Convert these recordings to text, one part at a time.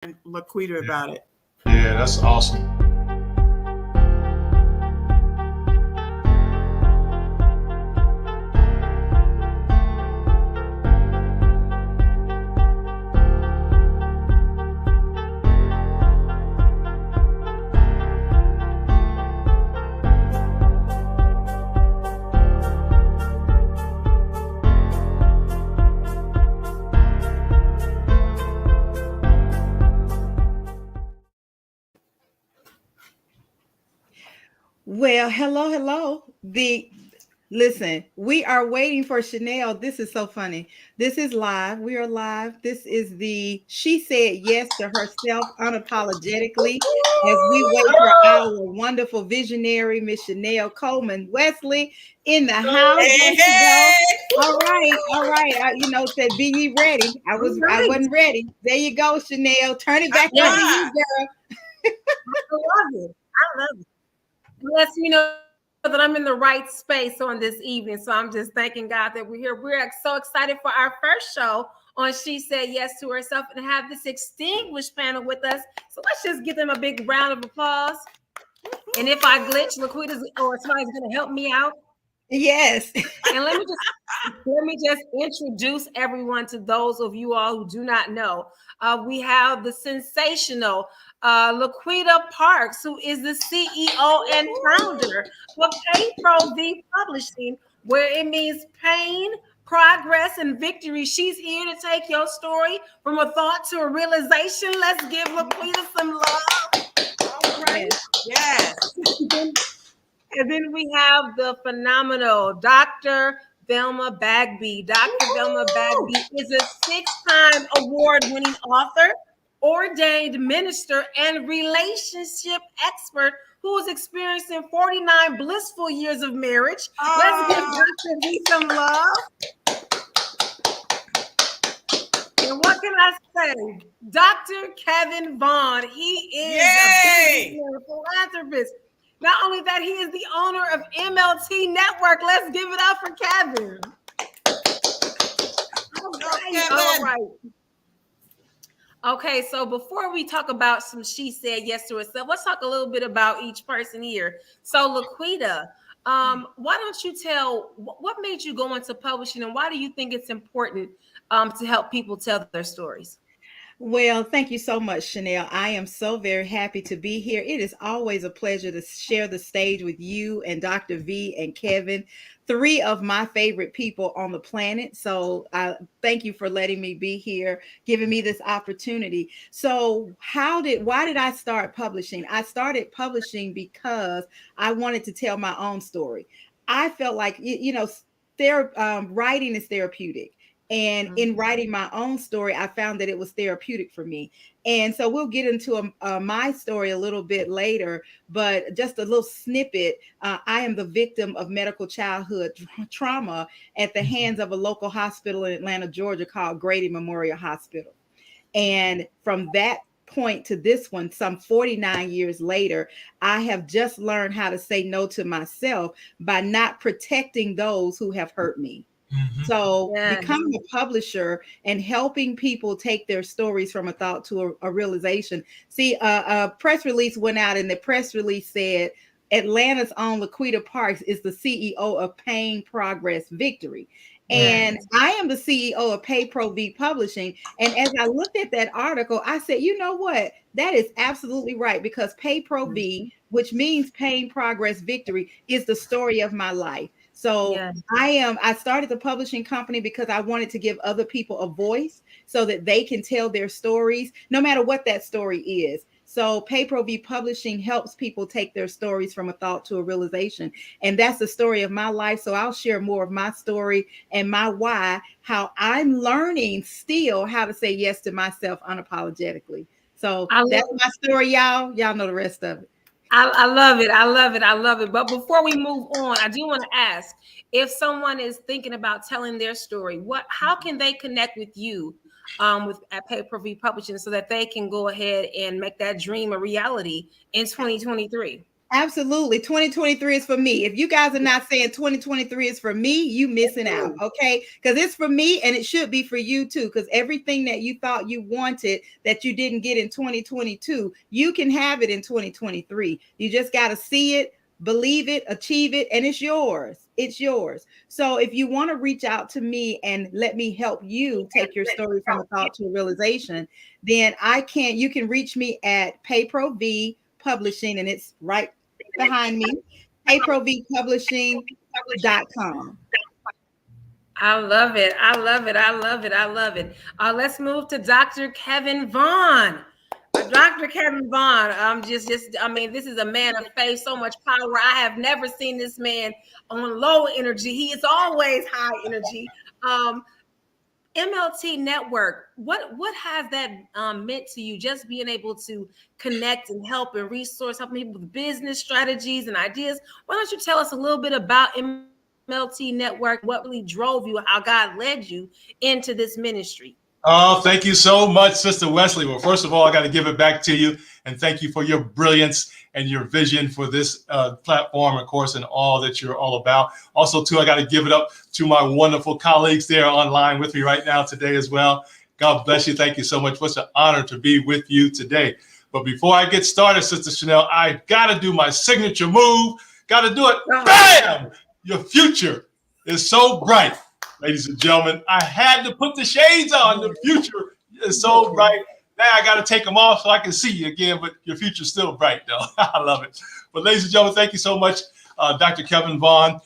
LaQuita about it. Yeah, that's awesome. Well, hello. Listen, we are waiting for Chanelle. This is so funny. This is live. We are live. This is the She Said Yes to Herself Unapologetically as we wait for our wonderful visionary, Miss Chanelle Coleman-Wesley in the house. There she go. All right. Said be ye ready. I wasn't ready. There you go, Chanelle. Turn it back over to you, girl. I love it. I love it. Lets me know that I'm in the right space on this evening. So I'm just thanking God that we're here. We're so excited for our first show on She Said Yes to Herself and have this extinguished panel with us. So let's just give them a big round of applause. And if I glitch, LaQuita's or somebody's going to help me out. Yes. And let me just introduce everyone to those of you all who do not know. We have the sensational LaQuita Parks, who is the CEO and founder of T.R.I.V.I. Publishing, where it means pain, progress, and victory. She's here to take your story from a thought to a realization. Let's give LaQuita some love. All right. Yes. And then we have the phenomenal Dr. Velma Bagby. Dr. Velma Bagby is a 6-time award-winning author, ordained minister, and relationship expert who is experiencing 49 blissful years of marriage. Let's give Dr. V some love. And what can I say? Dr. Kevin Vaughn, he is a businessman, philanthropist. Not only that, he is the owner of MLT Network. Let's give it up for Kevin. All right. Okay, so before we talk about some She Said Yes to Herself, let's talk a little bit about each person here. So LaQuita, why don't you tell, what made you go into publishing and why do you think it's important to help people tell their stories? Well, thank you so much, Chanelle. I am so very happy to be here. It is always a pleasure to share the stage with you and Dr. V and Kevin, 3 of my favorite people on the planet. So thank you for letting me be here, giving me this opportunity. So why did I start publishing? I started publishing because I wanted to tell my own story. I felt like, writing is therapeutic. And in writing my own story, I found that it was therapeutic for me. And so we'll get into my story a little bit later, but just a little snippet. I am the victim of medical childhood trauma at the hands of a local hospital in Atlanta, Georgia called Grady Memorial Hospital. And from that point to this one, some 49 years later, I have just learned how to say no to myself by not protecting those who have hurt me. So becoming a publisher and helping people take their stories from a thought to a realization. See, a press release went out and the press release said, Atlanta's own LaQuita Parks is the CEO of Pain, Progress, Victory. And I am the CEO of T.R.I.V.I. Publishing. And as I looked at that article, I said, you know what? That is absolutely right, because T.R.I.V.I., which means Pain, Progress, Victory, is the story of my life. So I started the publishing company because I wanted to give other people a voice so that they can tell their stories, no matter what that story is. So T.R.I.V.I. Publishing helps people take their stories from a thought to a realization. And that's the story of my life. So I'll share more of my story and my why, how I'm learning still how to say yes to myself unapologetically. So that's my story, y'all. Y'all know the rest of it. I love it. I love it. I love it. But before we move on, I do want to ask, if someone is thinking about telling their story, how can they connect with you at T.R.I.V.I. Publishing so that they can go ahead and make that dream a reality in 2023? Absolutely. 2023 is for me. If you guys are not saying 2023 is for me, you missing out. Okay. Because it's for me and it should be for you too. Because everything that you thought you wanted that you didn't get in 2022, you can have it in 2023. You just got to see it, believe it, achieve it, and it's yours. It's yours. So if you want to reach out to me and let me help you take your story from a thought to a realization, then you can reach me at PayProV Publishing, and it's right behind me, aprovpublishing.com. I love it. I love it. I love it. I love it. Let's move to Dr. Kevin Vaughn. Dr. Kevin Vaughn, I mean, this is a man of faith, so much power. I have never seen this man on low energy. He is always high energy. MLT Network, what has that meant to you? Just being able to connect and help and resource, helping people with business strategies and ideas. Why don't you tell us a little bit about MLT Network, what really drove you, how God led you into this ministry? Oh, thank you so much, Sister Wesley. Well, first of all, I got to give it back to you and thank you for your brilliance and your vision for this platform, of course, and all that you're all about. Also, too, I got to give it up to my wonderful colleagues there online with me right now today as well. God bless you. Thank you so much. What's an honor to be with you today. But before I get started, Sister Chanelle, I got to do my signature move. Got to do it. Bam! Your future is so bright. Ladies and gentlemen, I had to put the shades on. The future is so bright. Now I got to take them off so I can see you again, but your future's still bright, though. I love it. But ladies and gentlemen, thank you so much, Dr. Kevin Vaughn,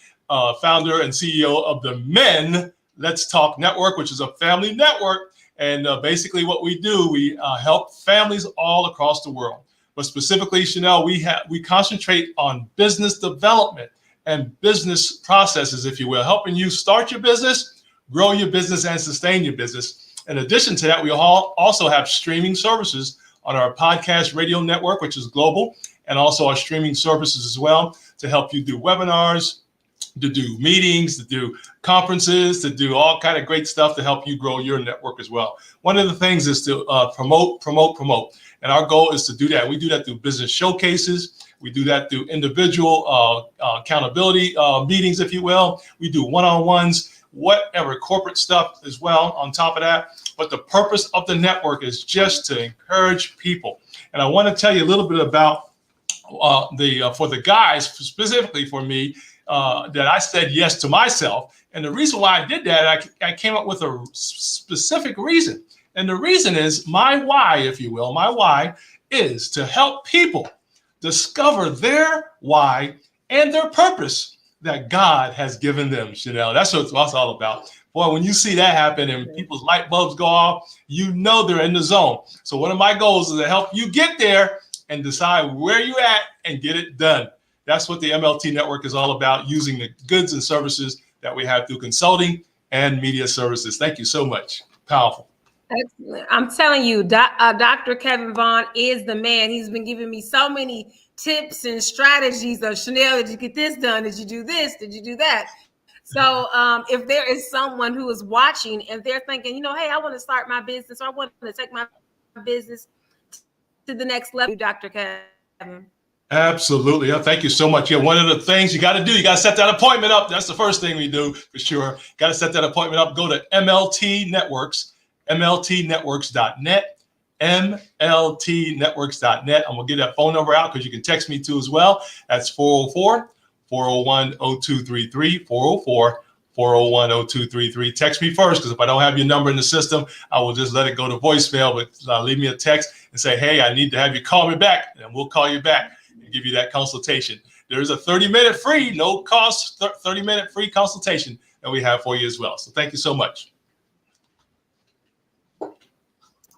founder and CEO of the Men Let's Talk Network, which is a family network. And basically what we do, we help families all across the world. But specifically, Chanelle, we concentrate on business development and business processes, if you will, helping you start your business, grow your business, and sustain your business. In addition to that, we also have streaming services on our podcast radio network, which is global, and also our streaming services as well to help you do webinars, to do meetings, to do conferences, to do all kind of great stuff to help you grow your network as well. One of the things is to promote. And our goal is to do that. We do that through business showcases. We do that through individual accountability meetings, if you will. We do one-on-ones, whatever, corporate stuff as well on top of that. But the purpose of the network is just to encourage people. And I want to tell you a little bit about for the guys, specifically for me, that I said yes to myself. And the reason why I did that, I came up with a specific reason. And the reason is my why, if you will. My why is to help people discover their why and their purpose that God has given them, Chanelle. That's what it's all about. Boy, when you see that happen and people's light bulbs go off, you know they're in the zone. So one of my goals is to help you get there and decide where you're at and get it done. That's what the MLT network is all about, using the goods and services that we have through consulting and media services. Thank you so much. Powerful. Excellent. I'm telling you, Dr. Kevin Vaughn is the man. He's been giving me so many tips and strategies of, Chanelle, did you get this done? Did you do this? Did you do that? So if there is someone who is watching and they're thinking, hey, I want to start my business, or I want to take my business to the next level, Dr. Kevin. Absolutely. Thank you so much. Yeah, one of the things you got to do, you got to set that appointment up. That's the first thing we do for sure. Got to set that appointment up. Go to MLT Networks, MLTnetworks.net, MLTnetworks.net. I'm going to get that phone number out because you can text me too as well. That's 404-401-0233, 404-401-0233. Text me first, because if I don't have your number in the system, I will just let it go to voicemail. But leave me a text and say, hey, I need to have you call me back, and we'll call you back and give you that consultation. There's a 30-minute free, no cost, 30-minute free consultation that we have for you as well. So thank you so much.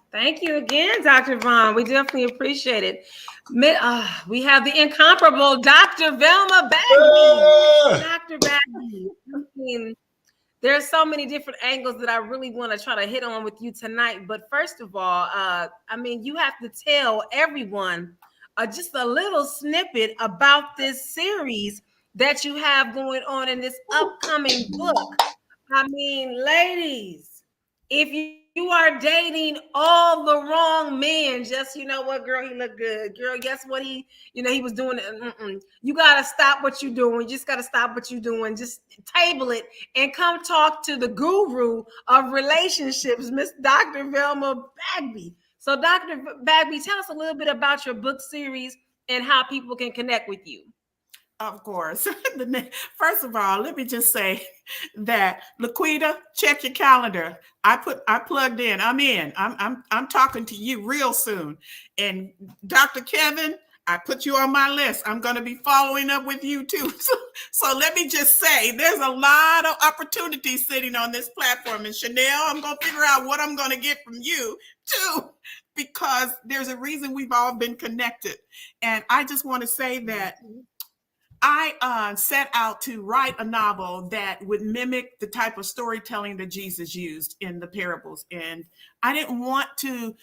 Thank you again, Dr. Vaughn. We definitely appreciate it. We have the incomparable Dr. Velma Bagby. Dr. Bagby. I mean, there's so many different angles that I really want to try to hit on with you tonight. But first of all, you have to tell everyone just a little snippet about this series that you have going on in this upcoming book. I mean, ladies, if you You are dating all the wrong men. Just, you know what, girl, he looked good. Girl, guess what? He was doing. You got to stop what you're doing. You just got to stop what you're doing. Just table it and come talk to the guru of relationships, Miss Dr. Velma Bagby. So, Dr. Bagby, tell us a little bit about your book series and how people can connect with you. Of course. First of all, let me just say that Laquita, check your calendar. I plugged in. I'm in. I'm talking to you real soon. And Dr. Kevin, I put you on my list. I'm going to be following up with you too. So let me just say, there's a lot of opportunities sitting on this platform. And Chanelle, I'm going to figure out what I'm going to get from you too, because there's a reason we've all been connected. And I just want to say that I set out to write a novel that would mimic the type of storytelling that Jesus used in the parables. And I didn't want to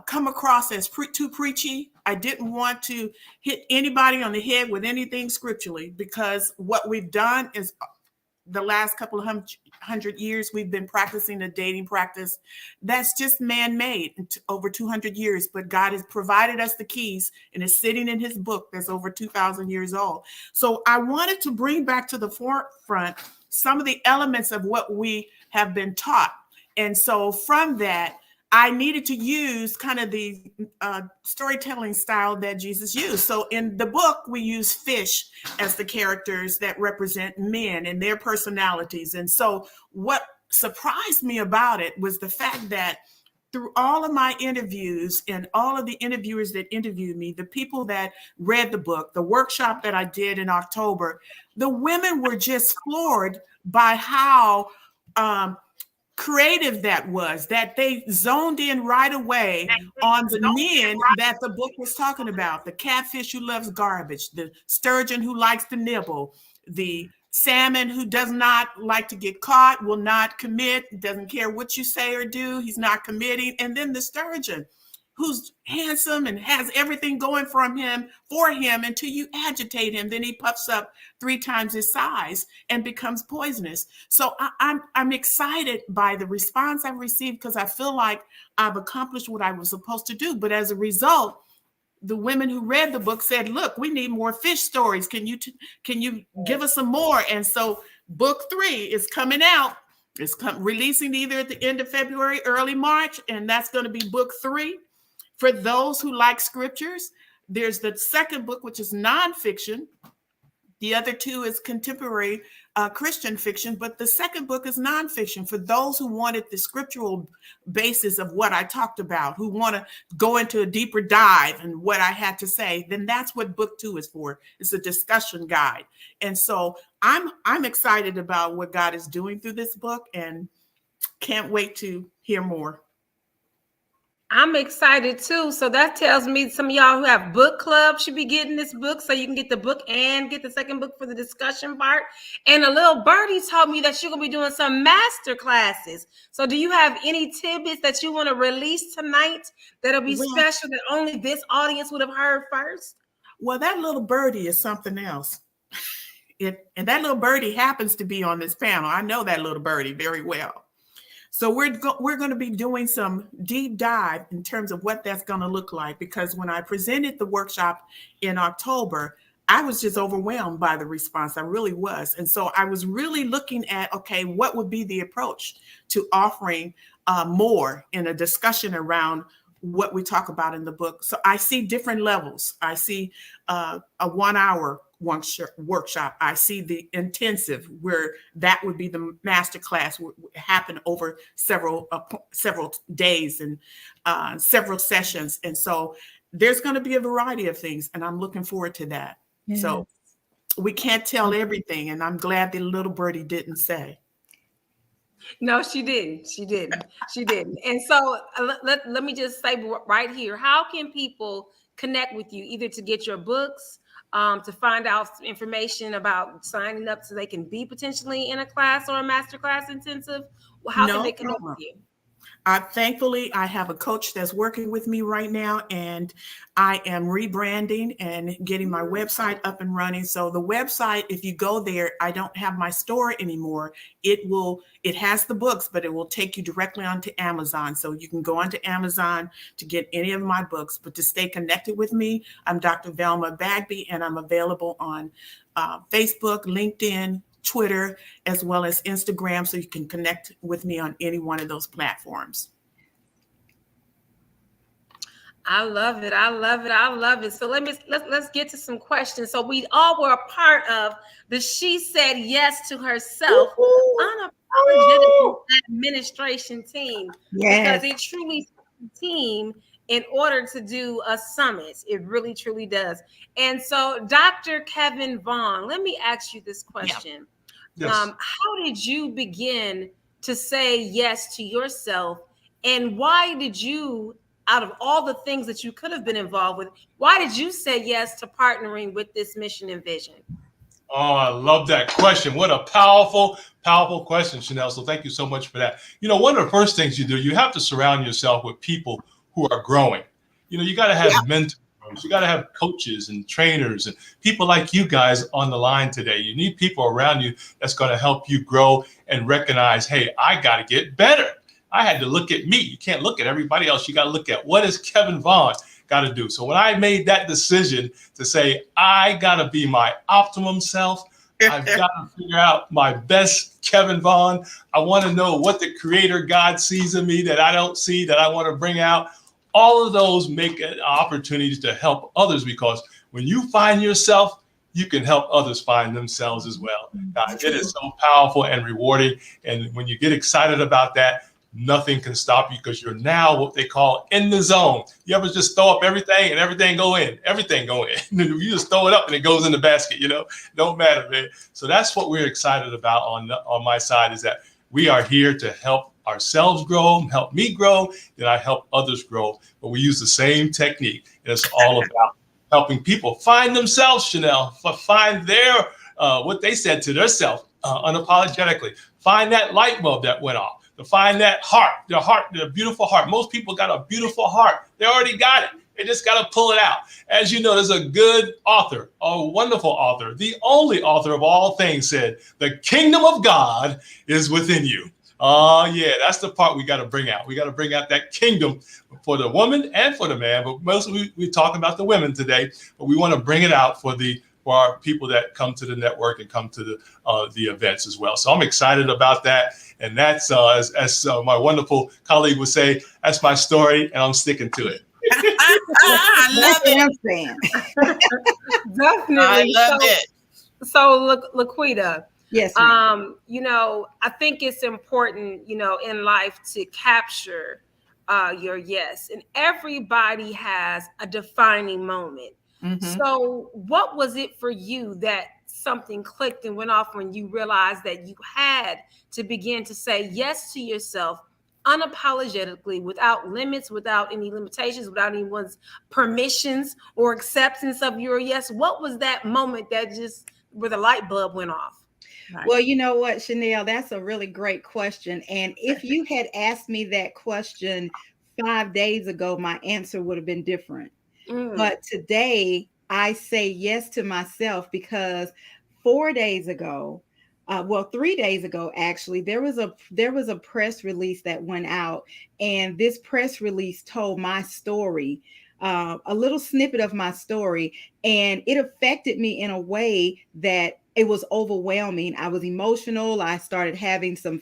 come across as too preachy. I didn't want to hit anybody on the head with anything scripturally, because what we've done is the last couple of hundred years, we've been practicing a dating practice that's just man-made over 200 years. But God has provided us the keys, and it's sitting in his book that's over 2,000 years old. So I wanted to bring back to the forefront some of the elements of what we have been taught. And so from that, I needed to use kind of the storytelling style that Jesus used. So in the book, we use fish as the characters that represent men and their personalities. And so what surprised me about it was the fact that through all of my interviews and all of the interviewers that interviewed me, the people that read the book, the workshop that I did in October, the women were just floored by how creative that was, that they zoned in right away on the men that the book was talking about. The catfish who loves garbage, the sturgeon who likes to nibble, the salmon who does not like to get caught, will not commit, doesn't care what you say or do, he's not committing. And then the sturgeon who's handsome and has everything going for him until you agitate him. Then he puffs up 3 times his size and becomes poisonous. So I'm excited by the response I've received, because I feel like I've accomplished what I was supposed to do. But as a result, the women who read the book said, look, we need more fish stories. Can you give us some more? And so book 3 is coming out. It's releasing either at the end of February, early March, and that's going to be book 3. For those who like scriptures, there's the second book, which is nonfiction. The other 2 is contemporary Christian fiction, but the second book is nonfiction for those who wanted the scriptural basis of what I talked about, who want to go into a deeper dive and what I had to say. Then that's what book 2 is for. It's a discussion guide. And so I'm excited about what God is doing through this book and can't wait to hear more. I'm excited too. So that tells me some of y'all who have book clubs should be getting this book, so you can get the book and get the second book for the discussion part. And a little birdie told me that you're going to be doing some master classes. So do you have any tidbits that you want to release tonight that'll be special, that only this audience would have heard first? Well, that little birdie is something else. And that little birdie happens to be on this panel. I know that little birdie very well. So we're going to be doing some deep dive in terms of what that's going to look like, because when I presented the workshop in October, I was just overwhelmed by the response. I really was. And so I was really looking at, okay, what would be the approach to offering more in a discussion around what we talk about in the book. So I see different levels. I see a 1-hour workshop. I see the intensive, where that would be the master class, would happen over several days and several sessions. And so there's going to be a variety of things, and I'm looking forward to that. Yes. So we can't tell everything, and I'm glad the little birdie didn't say. No, she didn't. She didn't. And so let me just say right here, how can people connect with you, either to get your books, to find out information about signing up so they can be potentially in a class or a master class intensive? How can they connect with you? Thankfully, I have a coach that's working with me right now, and I am rebranding and getting my website up and running. So the website, if you go there, I don't have my store anymore. It has the books, but it will take you directly onto Amazon. So you can go onto Amazon to get any of my books. But to stay connected with me, I'm Dr. Velma Bagby, and I'm available on Facebook, LinkedIn, Twitter, as well as Instagram, so you can connect with me on any one of those platforms. I love it. I love it. I love it. So let's get to some questions. So we all were a part of the She Said Yes to Herself Unapologetic administration team, Yes. because it truly takes a team in order to do a summit. It really, truly does. And so, Dr. Kevin Vaughn, let me ask you this question. Yes. How did you begin to say yes to yourself? And why did you, out of all the things that you could have been involved with, why did you say yes to partnering with this mission and vision? Oh, I love that question. What a powerful, powerful question, Chanelle. So thank you so much for that. One of the first things you do, you have to surround yourself with people who are growing. You got to have mentors. You got to have coaches and trainers and people like you guys on the line today. You need people around you that's going to help you grow and recognize, hey, I got to get better. I had to look at me. You can't look at everybody else. You got to look at what is Kevin Vaughn got to do. So when I made that decision to say, I got to be my optimum self, I've got to figure out my best Kevin Vaughn. I want to know what the creator God sees in me that I don't see, that I want to bring out. All of those make an opportunity to help others, because when you find yourself, you can help others find themselves as well. It is so powerful and rewarding. And when you get excited about that, nothing can stop you, because you're now what they call in the zone. You ever just throw up everything and everything go in? Everything go in. You just throw it up and it goes in the basket, Don't matter, man. So that's what we're excited about on my side, is that we are here to help ourselves grow, help me grow, then I help others grow. But we use the same technique. And it's all about helping people find themselves, Chanelle, find their what they said to themselves unapologetically. Find that light bulb that went off. To find that heart, the beautiful heart. Most people got a beautiful heart. They already got it. They just got to pull it out. As you know, there's a good author, a wonderful author, the only author of all things, said, the kingdom of God is within you. Yeah, that's the part we got to bring out. We got to bring out that kingdom for the woman and for the man. But mostly we're talking about the women today. But we want to bring it out for our people that come to the network and come to the events as well. So I'm excited about that. And that's, as my wonderful colleague would say, that's my story, and I'm sticking to it. I love it. Definitely. I love it. So, LaQuita. Yes. I think it's important, in life to capture your yes. And everybody has a defining moment. Mm-hmm. So what was it for you that something clicked and went off when you realized that you had to begin to say yes to yourself unapologetically, without limits, without any limitations, without anyone's permissions or acceptance of your yes? What was that moment that just where the light bulb went off? Right. Well, you know what, Chanelle, that's a really great question. And if you had asked me that question 5 days ago, my answer would have been different. But today I say yes to myself, because 4 days ago, 3 days ago, actually, there was a press release that went out, and this press release told my story, a little snippet of my story, and it affected me in a way that it was overwhelming. I was emotional. I started having some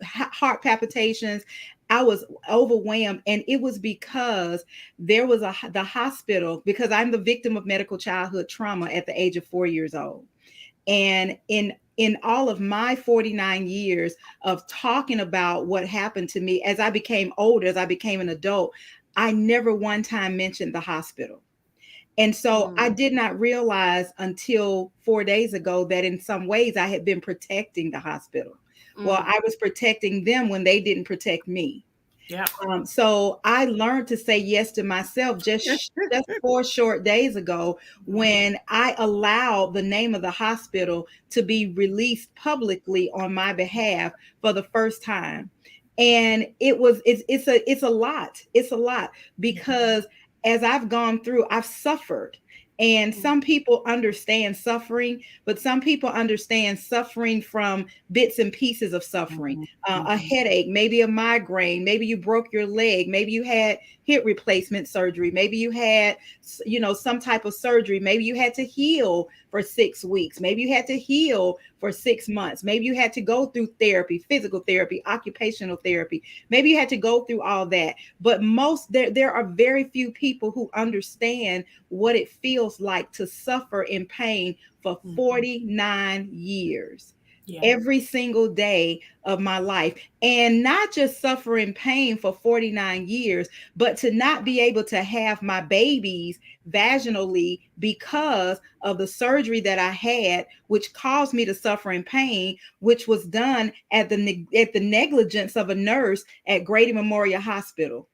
heart palpitations. I was overwhelmed, and it was because there was the hospital, because I'm the victim of medical childhood trauma at the age of 4 years old. And in all of my 49 years of talking about what happened to me as I became older, as I became an adult, I never one time mentioned the hospital. And so I did not realize until 4 days ago that in some ways I had been protecting the hospital. Well, I was protecting them when they didn't protect me. Yeah. So I learned to say yes to myself just 4 short days ago, when I allowed the name of the hospital to be released publicly on my behalf for the first time. And it's a lot. It's a lot because as I've gone through, I've suffered. And some people understand suffering, but some people understand suffering from bits and pieces of suffering. A headache, maybe a migraine, maybe you broke your leg, maybe you had hip replacement surgery, maybe you had, some type of surgery, maybe you had to heal for 6 weeks, maybe you had to heal for 6 months, maybe you had to go through therapy, physical therapy, occupational therapy, maybe you had to go through all that. But there are very few people who understand what it feels like to suffer in pain for 49 years. Yeah. Every single day of my life, and not just suffer in pain for 49 years, but to not be able to have my babies vaginally because of the surgery that I had, which caused me to suffer in pain, which was done at the negligence of a nurse at Grady Memorial Hospital.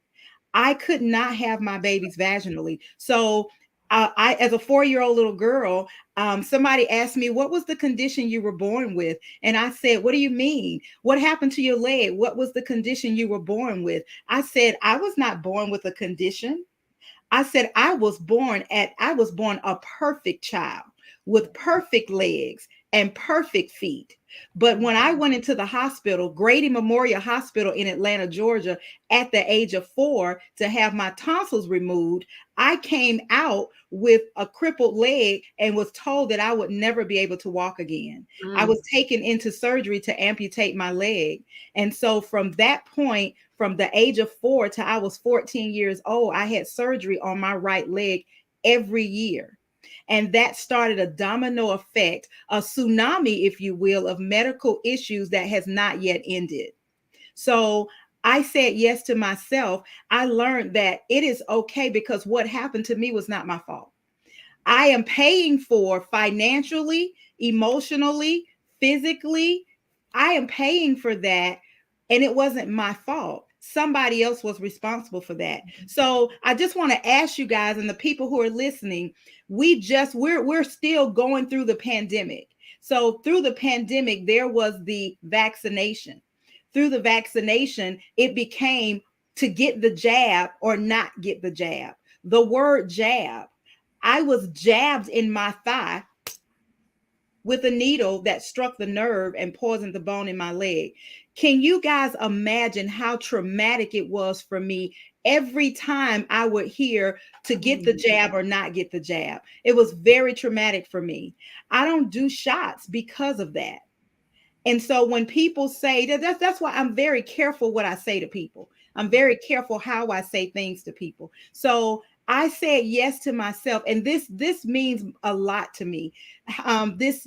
I could not have my babies vaginally. So I, as a 4-year-old little girl, somebody asked me, what was the condition you were born with? And I said, what do you mean? What happened to your leg? What was the condition you were born with? I said, I was not born with a condition. I said, I was born a perfect child with perfect legs and perfect feet. But when I went into the hospital, Grady Memorial Hospital in Atlanta, Georgia, at the age of 4 to have my tonsils removed, I came out with a crippled leg and was told that I would never be able to walk again. I was taken into surgery to amputate my leg. And so from that point, from the age of 4 till I was 14 years old, I had surgery on my right leg every year. And that started a domino effect, a tsunami, if you will, of medical issues that has not yet ended. So I said yes to myself. I learned that it is okay because what happened to me was not my fault. I am paying for financially, emotionally, physically. I am paying for that. And it wasn't my fault. Somebody else was responsible for that. So I just want to ask you guys and the people who are listening, we're still going through the pandemic. So through the pandemic, there was the vaccination. Through the vaccination, it became to get the jab or not get the jab. The word jab, I was jabbed in my thigh with a needle that struck the nerve and poisoned the bone in my leg. Can you guys imagine how traumatic it was for me every time I would hear to get the jab or not get the jab? It was very traumatic for me. I don't do shots because of that. And so when people say that's why I'm very careful what I say to people. I'm very careful how I say things to people. So I said yes to myself, and this means a lot to me.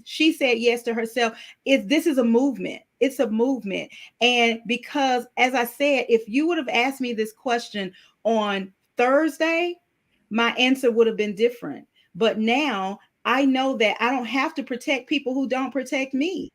She said yes to herself. This is a movement. It's a movement, and because, as I said, if you would have asked me this question on Thursday, my answer would have been different. But now I know that I don't have to protect people who don't protect me.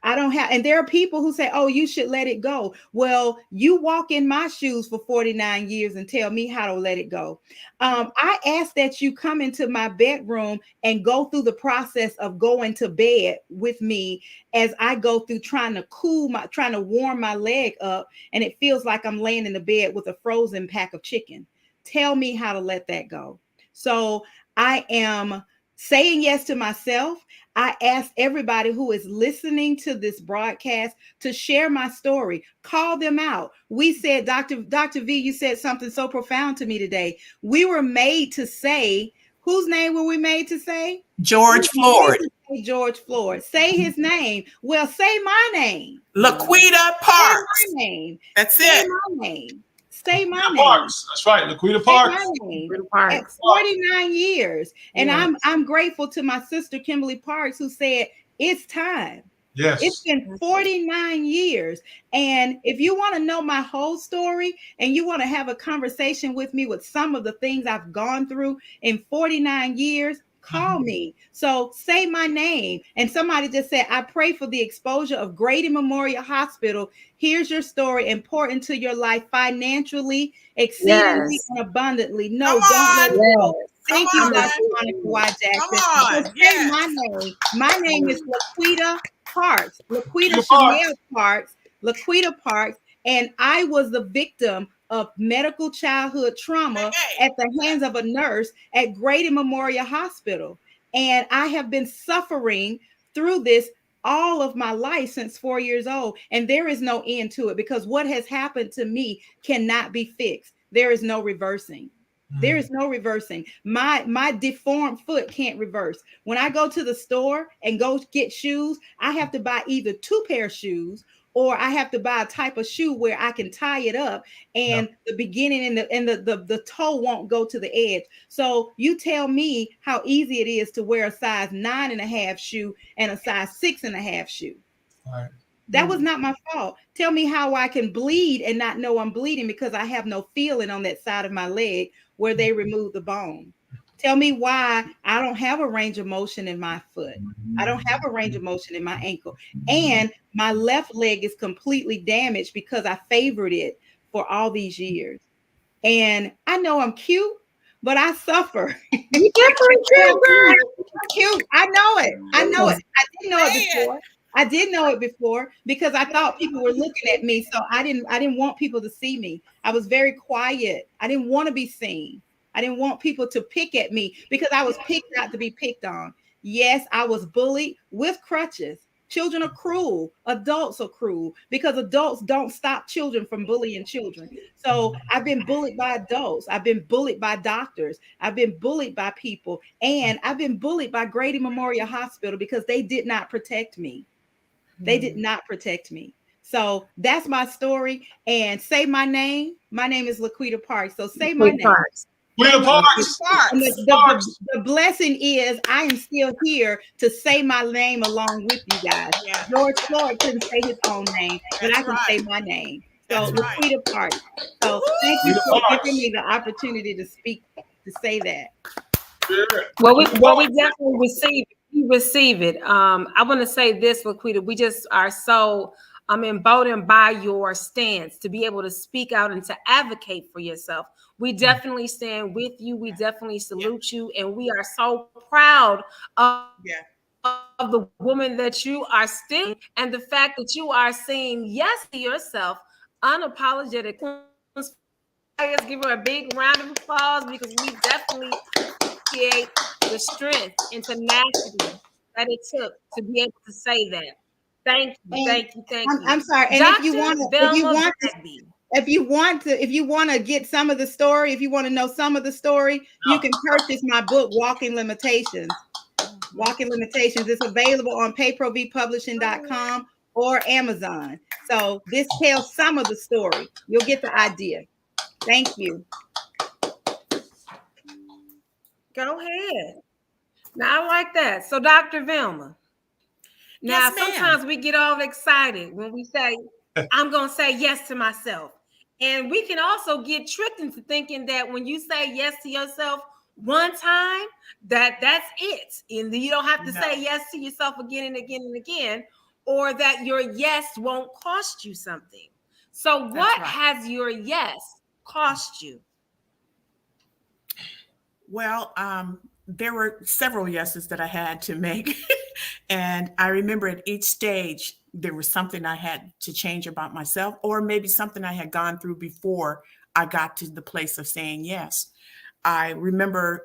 I don't have, and there are people who say, oh, you should let it go. Well, you walk in my shoes for 49 years and tell me how to let it go. I ask that you come into my bedroom and go through the process of going to bed with me as I go through trying to warm my leg up. And it feels like I'm laying in the bed with a frozen pack of chicken. Tell me how to let that go. So I am saying yes to myself. I ask everybody who is listening to this broadcast to share my story. Call them out. We said, Dr. V, you said something so profound to me today. We were made to say, whose name were we made to say? George Floyd. George Floyd. Say his name. Well, say my name. Laquita Parks. Say my name. That's say it. My name. Say my name. Parks. That's right, Laquita Parks. At 49 years. And I'm grateful to my sister, Kimberly Parks, who said, it's time. Yes. It's been 49 years. And if you want to know my whole story and you want to have a conversation with me with some of the things I've gone through in 49 years, call me. So say my name. And somebody just said, I pray for the exposure of Grady Memorial Hospital. Here's your story, important to your life financially, exceedingly and abundantly. No, don't let it go. Thank you, Dr. Monica Y. Jackson. So say my name. My name is Laquita Parks. Laquita Chanelle Parks. Laquita Parks. And I was the victim of medical childhood trauma at the hands of a nurse at Grady Memorial Hospital. And I have been suffering through this all of my life since 4 years old. And there is no end to it, because what has happened to me cannot be fixed. There is no reversing. There is no reversing. My deformed foot can't reverse. When I go to the store and go get shoes, I have to buy either 2 pair of shoes, or I have to buy a type of shoe where I can tie it up and the beginning and the toe won't go to the edge. So you tell me how easy it is to wear a size 9.5 shoe and a size 6.5 shoe. Right. That was not my fault. Tell me how I can bleed and not know I'm bleeding because I have no feeling on that side of my leg where they removed the bone. Tell me why I don't have a range of motion in my foot. I don't have a range of motion in my ankle. And my left leg is completely damaged because I favored it for all these years. And I know I'm cute, but I suffer. You different, girl. Cute. I know it. I know it. I didn't know it before. I did know it before because I thought people were looking at me. So I didn't want people to see me. I was very quiet. I didn't want to be seen. I didn't want people to pick at me because I was picked out to be picked on. Yes, I was bullied with crutches. Children are cruel. Adults are cruel because adults don't stop children from bullying children. So I've been bullied by adults. I've been bullied by doctors. I've been bullied by people. And I've been bullied by Grady Memorial Hospital because they did not protect me. They did not protect me. So that's my story. And say my name. My name is LaQuita Parks. So say my name. LaQuita Parks. And the blessing is I am still here to say my name along with you guys. Yeah. George Floyd couldn't say his own name, but That's I can right. say my name. So That's right. LaQuita Parks. So thank you for giving me the opportunity to speak, to say that. Well, we definitely receive it. We receive it. I want to say this, LaQuita. We just are so emboldened by your stance to be able to speak out and to advocate for yourself. We definitely stand with you. We definitely salute you, and we are so proud of the woman that you are still, and the fact that you are saying yes to yourself unapologetically. Let's give her a big round of applause because we definitely appreciate the strength and tenacity that it took to be able to say that. Thank you, thank you, thank you. I'm sorry. And Dr. if you want to get some of the story, if you want to know some of the story, you can purchase my book, Walking Limitations. Walking Limitations. It's available on payprovpublishing.com or Amazon. So this tells some of the story. You'll get the idea. Thank you. Go ahead. Now I like that. So Dr. Vilma. Now sometimes we get all excited when we say, I'm going to say yes to myself. And we can also get tricked into thinking that when you say yes to yourself one time, that's it. And you don't have to say yes to yourself again and again and again, or that your yes won't cost you something. So what has your yes cost you? Well, there were several yeses that I had to make. And I remember at each stage, there was something I had to change about myself, or maybe something I had gone through before I got to the place of saying yes. I remember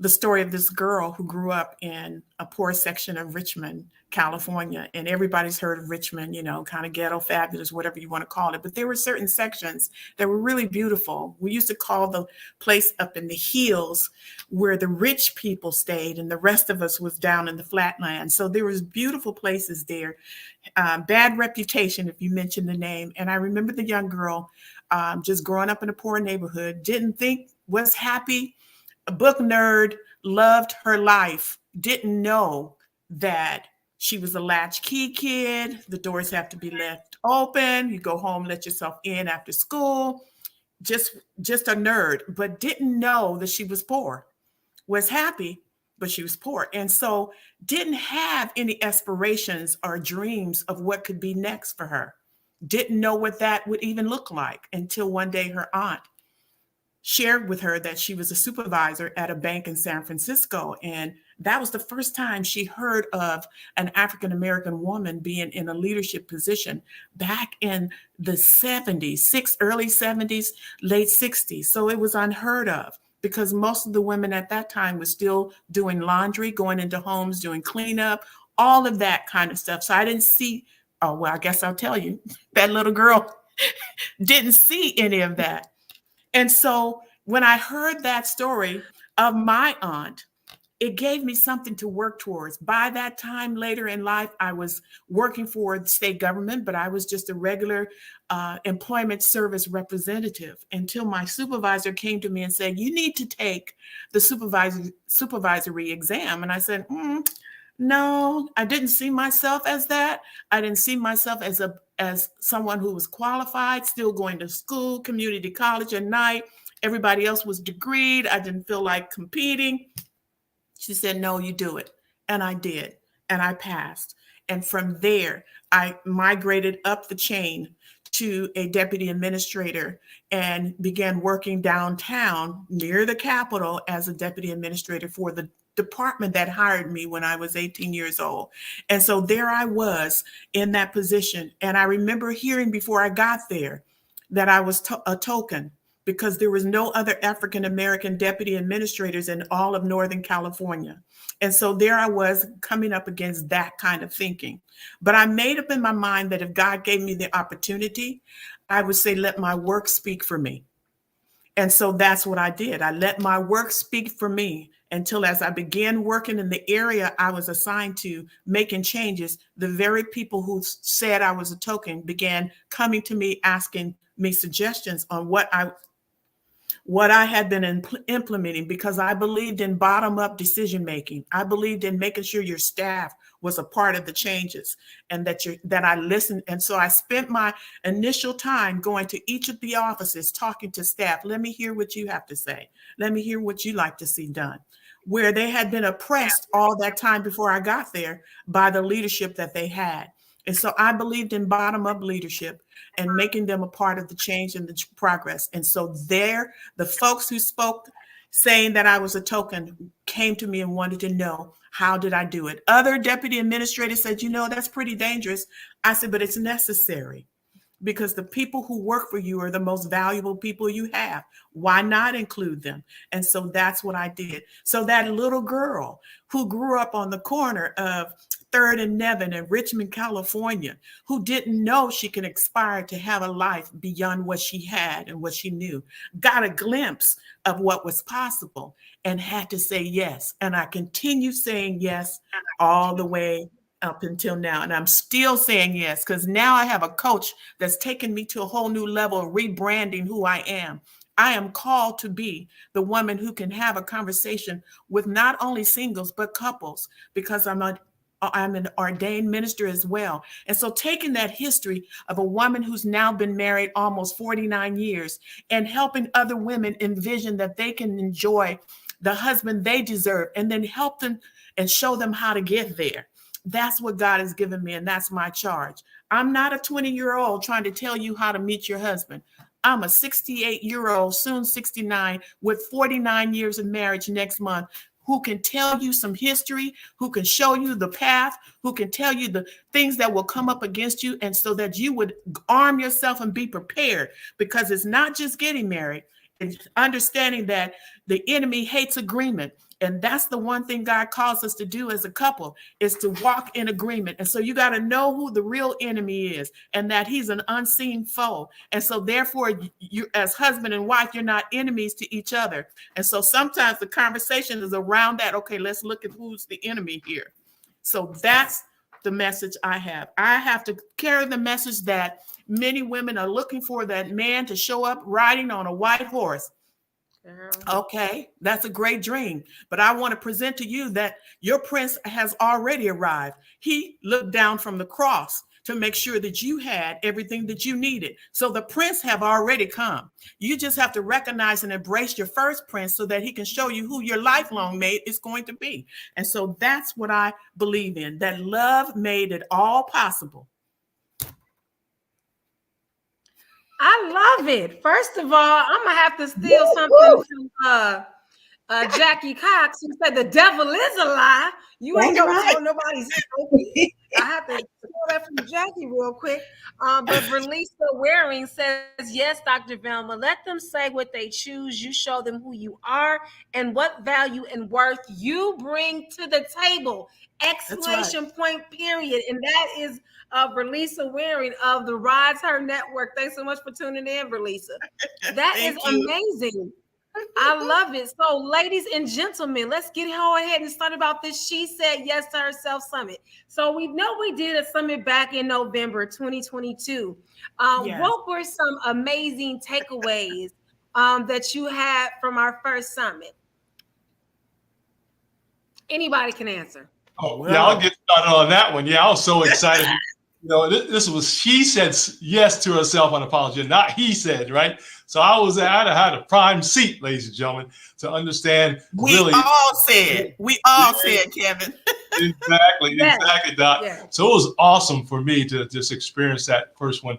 the story of this girl who grew up in a poor section of Richmond, California. And everybody's heard of Richmond, you know, kind of ghetto, fabulous, whatever you want to call it. But there were certain sections that were really beautiful. We used to call the place up in the hills where the rich people stayed and the rest of us was down in the flatland. So there was beautiful places there. Bad reputation, if you mention the name. And I remember the young girl just growing up in a poor neighborhood, didn't think, was happy, a book nerd, loved her life, didn't know that she was a latchkey kid. The doors have to be left open. You go home, let yourself in after school. Just a nerd, but didn't know that she was poor. Was happy, but she was poor. And so didn't have any aspirations or dreams of what could be next for her. Didn't know what that would even look like until one day her aunt shared with her that she was a supervisor at a bank in San Francisco. And that was the first time she heard of an African-American woman being in a leadership position back in the 70s, early 70s, late 60s. So it was unheard of because most of the women at that time were still doing laundry, going into homes, doing cleanup, all of that kind of stuff. So I didn't see, oh, well, I guess I'll tell you, that little girl didn't see any of that. And so when I heard that story of my aunt, it gave me something to work towards. By that time later in life, I was working for the state government, but I was just a regular employment service representative until my supervisor came to me and said, you need to take the supervisory exam. And I said, no, I didn't see myself as that. I didn't see myself as someone who was qualified, still going to school, community college at night. Everybody else was degreed. I didn't feel like competing. She said, no, you do it. And I did. And I passed. And from there, I migrated up the chain to a deputy administrator and began working downtown near the Capitol as a deputy administrator for the department that hired me when I was 18 years old. And so there I was in that position. And I remember hearing before I got there that I was a token, because there was no other African-American deputy administrators in all of Northern California. And so there I was coming up against that kind of thinking. But I made up in my mind that if God gave me the opportunity, I would say, let my work speak for me. And so that's what I did. I let my work speak for me until as I began working in the area I was assigned to, making changes, the very people who said I was a token began coming to me, asking me suggestions on what I had been implementing, because I believed in bottom-up decision-making. I believed in making sure your staff was a part of the changes and that I listened. And so I spent my initial time going to each of the offices, talking to staff. Let me hear what you have to say. Let me hear what you like to see done. Where they had been oppressed all that time before I got there by the leadership that they had. And so I believed in bottom-up leadership and making them a part of the change and the progress. And so there, the folks who spoke saying that I was a token came to me and wanted to know, how did I do it? Other deputy administrators said, that's pretty dangerous. I said, but it's necessary, because the people who work for you are the most valuable people you have. Why not include them? And so that's what I did. So that little girl who grew up on the corner of 3rd and Nevin in Richmond, California, who didn't know she could aspire to have a life beyond what she had and what she knew, got a glimpse of what was possible and had to say yes. And I continue saying yes all the way up until now. And I'm still saying yes, because now I have a coach that's taken me to a whole new level of rebranding who I am. I am called to be the woman who can have a conversation with not only singles, but couples, because I'm an ordained minister as well. And so taking that history of a woman who's now been married almost 49 years and helping other women envision that they can enjoy the husband they deserve, and then help them and show them how to get there. That's what God has given me, and that's my charge. I'm not a 20-year-old trying to tell you how to meet your husband. I'm a 68-year-old, soon 69, with 49 years of marriage next month, who can tell you some history, who can show you the path, who can tell you the things that will come up against you, and so that you would arm yourself and be prepared, because it's not just getting married. It's understanding that the enemy hates agreement. And that's the one thing God calls us to do as a couple, is to walk in agreement. And so you got to know who the real enemy is, and that he's an unseen foe. And so therefore, you as husband and wife, you're not enemies to each other. And so sometimes the conversation is around that. Okay, let's look at who's the enemy here. So that's the message I have. I have to carry the message that many women are looking for, that man to show up riding on a white horse. Okay, that's a great dream. But I want to present to you that your prince has already arrived. He looked down from the cross to make sure that you had everything that you needed. So the prince have already come. You just have to recognize and embrace your first prince so that he can show you who your lifelong mate is going to be. And so that's what I believe in, that love made it all possible. I love it. First of all, I'm gonna have to steal something from Jackie Cox, who said the devil is a lie. You ain't That's never right. told nobody stupid. I have to steal that from Jackie real quick. But Verlisa Waring says, yes, Dr. Velma, let them say what they choose. You show them who you are and what value and worth you bring to the table. That's right. Exclamation point, period. And that is Verlisa Waring of the Rise Her Network. Thanks so much for tuning in, Verlisa. That is Thank you. amazing. I love it. So, ladies and gentlemen, let's get ahead and start about this She Said Yes to Herself Summit. So, we know we did a summit back in November 2022. Yes. What were some amazing takeaways that you had from our first summit? Anybody can answer. Oh, Well, yeah, I'll get started on that one. Yeah, I was so excited. This was she said yes to herself unapologetically, not he said, right? So I had a prime seat, ladies and gentlemen, to understand we really. all said, Kevin. Exactly, Yes. exactly, Doc. Yes. So it was awesome for me to just experience that first one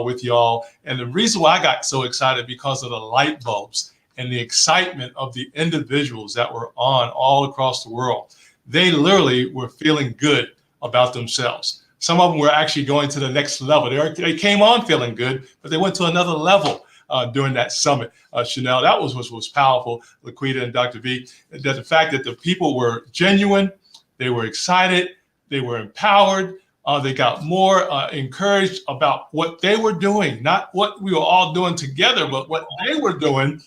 with y'all. And the reason why I got so excited because of the light bulbs and the excitement of the individuals that were on all across the world. They literally were feeling good about themselves. Some of them were actually going to the next level. They came on feeling good, but they went to another level during that summit. Chanelle, that was what was powerful, Laquita and Dr. V, that the fact that the people were genuine, they were excited, they were empowered, they got more encouraged about what they were doing, not what we were all doing together, but what they were doing